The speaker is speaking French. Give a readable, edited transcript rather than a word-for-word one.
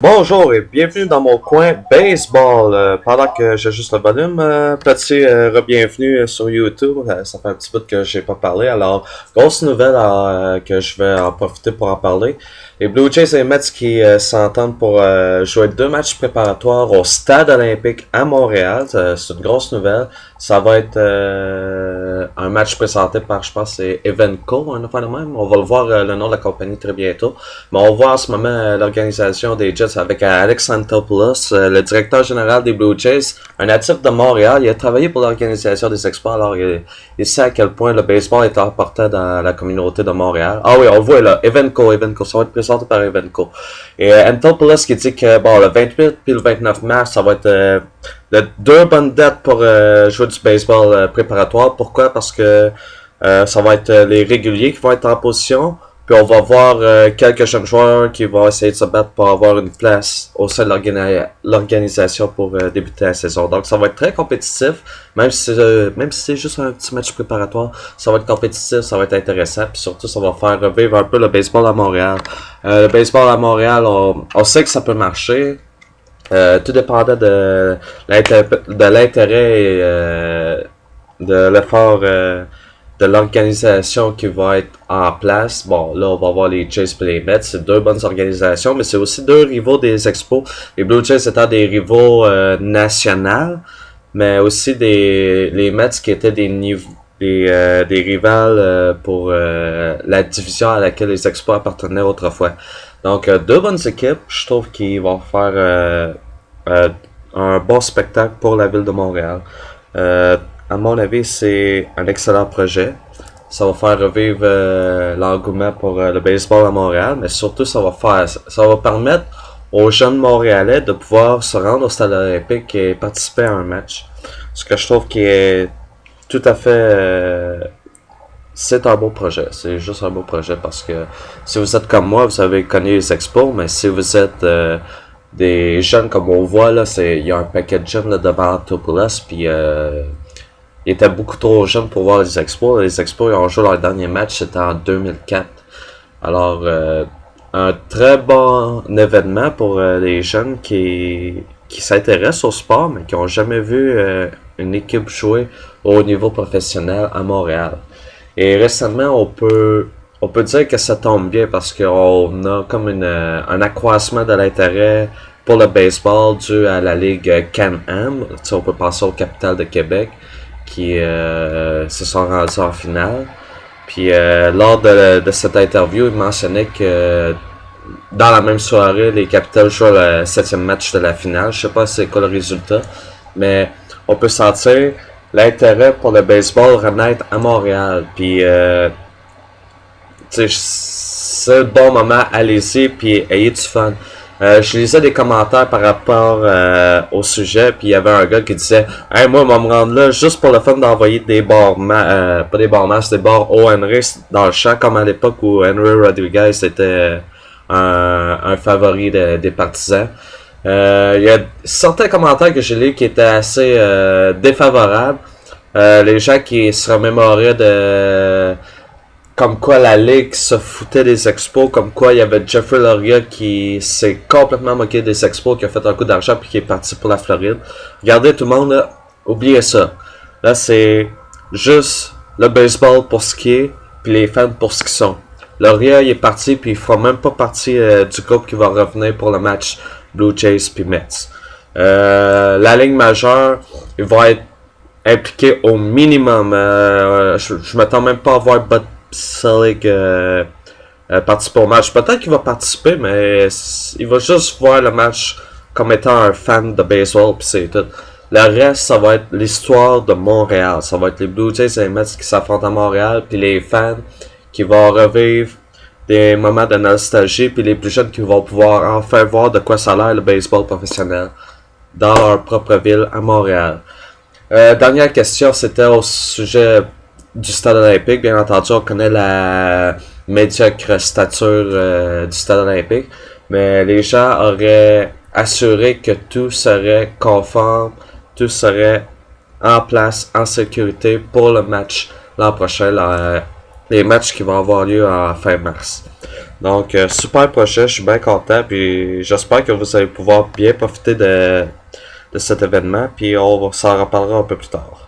Bonjour et bienvenue dans mon coin baseball. Pendant que j'ajuste le volume, petit re-bienvenue sur YouTube. Ça fait un petit bout que j'ai pas parlé. Alors, grosse nouvelle que je vais en profiter pour en parler. Les Blue Jays et les Mets qui s'entendent pour jouer deux matchs préparatoires au Stade olympique à Montréal. C'est une grosse nouvelle. Ça va être un match présenté par, je pense, c'est Evenco, un affaire de même. On va le voir le nom de la compagnie très bientôt. Mais on voit en ce moment l'organisation des Jets avec Alex Antopoulos, le directeur général des Blue Jays, un natif de Montréal. Il a travaillé pour l'organisation des Expos, alors il sait à quel point le baseball est important dans la communauté de Montréal. Ah oui, on voit là, Evenco, ça va être présenté par Evenco. Et Antopoulos qui dit que bon, le 28 puis le 29 mars, ça va être deux bonnes dates pour jouer du baseball préparatoire. Pourquoi? Parce que ça va être les réguliers qui vont être en position. Puis on va voir quelques jeunes joueurs qui vont essayer de se battre pour avoir une place au sein de l'organisation pour débuter la saison. Donc ça va être très compétitif, même si c'est juste un petit match préparatoire, ça va être compétitif, ça va être intéressant, puis surtout ça va faire revivre un peu le baseball à Montréal. Le baseball à Montréal, on sait que ça peut marcher. Tout dépendant de l'intérêt et de l'effort de l'organisation qui va être en place. Bon, là, on va voir les Jays et les Mets. C'est deux bonnes organisations, mais c'est aussi deux rivaux des Expos. Les Blue Jays étant des rivaux nationaux, mais aussi les Mets qui étaient des rivales pour la division à laquelle les Expos appartenaient autrefois. Donc, deux bonnes équipes, je trouve, qui vont faire un bon spectacle pour la ville de Montréal. À mon avis, c'est un excellent projet. Ça va faire revivre l'engouement pour le baseball à Montréal, mais surtout, ça va permettre aux jeunes Montréalais de pouvoir se rendre au Stade olympique et participer à un match. Ce que je trouve qui est tout à fait c'est un beau projet. C'est juste un beau projet parce que si vous êtes comme moi, vous avez connu les expos, mais si vous êtes des jeunes comme on voit là, il y a un paquet de jeunes là, devant Antopoulos, puis il était beaucoup trop jeune pour voir les expos. Les expos ils ont joué leur dernier match, c'était en 2004. Alors un très bon événement pour les jeunes qui s'intéressent au sport, mais qui ont jamais vu une équipe jouer au niveau professionnel à Montréal. Et récemment, on peut dire que ça tombe bien parce qu'on a comme un accroissement de l'intérêt pour le baseball dû à la ligue Can-Am. Tu sais, on peut penser au Capital de Québec qui se sont rendus en finale. Puis lors de cette interview, il mentionnait que dans la même soirée, les Capitals jouent le 7e match de la finale. Je sais pas c'est quoi le résultat, mais on peut sentir l'intérêt pour le baseball renaître à Montréal. Puis, c'est le bon moment, allez-y, puis ayez du fun. Je lisais des commentaires par rapport au sujet, puis il y avait un gars qui disait « Hey, moi, on va me rendre là juste pour le fun d'envoyer des bars, pas des bars masses, des bars au Henry dans le champ, comme à l'époque où Henry Rodriguez était un favori des partisans. » Il y a certains commentaires que j'ai lus qui étaient assez défavorables. Les gens qui se remémoraient de comme quoi la Ligue se foutait des expos, comme quoi il y avait Jeffrey Loria qui s'est complètement moqué des expos, qui a fait un coup d'argent puis qui est parti pour la Floride. Regardez tout le monde, là, oubliez ça. Là, c'est juste le baseball pour ce qui est, puis les fans pour ce qu'ils sont. Loria, il est parti, puis il fera même pas partie du groupe qui va revenir pour le match Blue Jays puis Mets. La ligne majeure, il va être impliqué au minimum. Je m'attends même pas à voir Bud Selig participer au match. Peut-être qu'il va participer, mais il va juste voir le match comme étant un fan de baseball, puis c'est tout. Le reste, ça va être l'histoire de Montréal. Ça va être les Blue Jays et les Mets qui s'affrontent à Montréal, puis les fans qui vont revivre des moments de nostalgie, puis les plus jeunes qui vont pouvoir enfin voir de quoi ça a l'air le baseball professionnel dans leur propre ville à Montréal. Dernière question, c'était au sujet du Stade olympique. Bien entendu, on connaît la médiocre stature du Stade olympique, mais les gens auraient assuré que tout serait conforme, tout serait en place, en sécurité pour le match l'an prochain, les matchs qui vont avoir lieu en fin mars. Donc, super projet, je suis bien content, puis j'espère que vous allez pouvoir bien profiter de cet événement, puis on s'en reparlera un peu plus tard.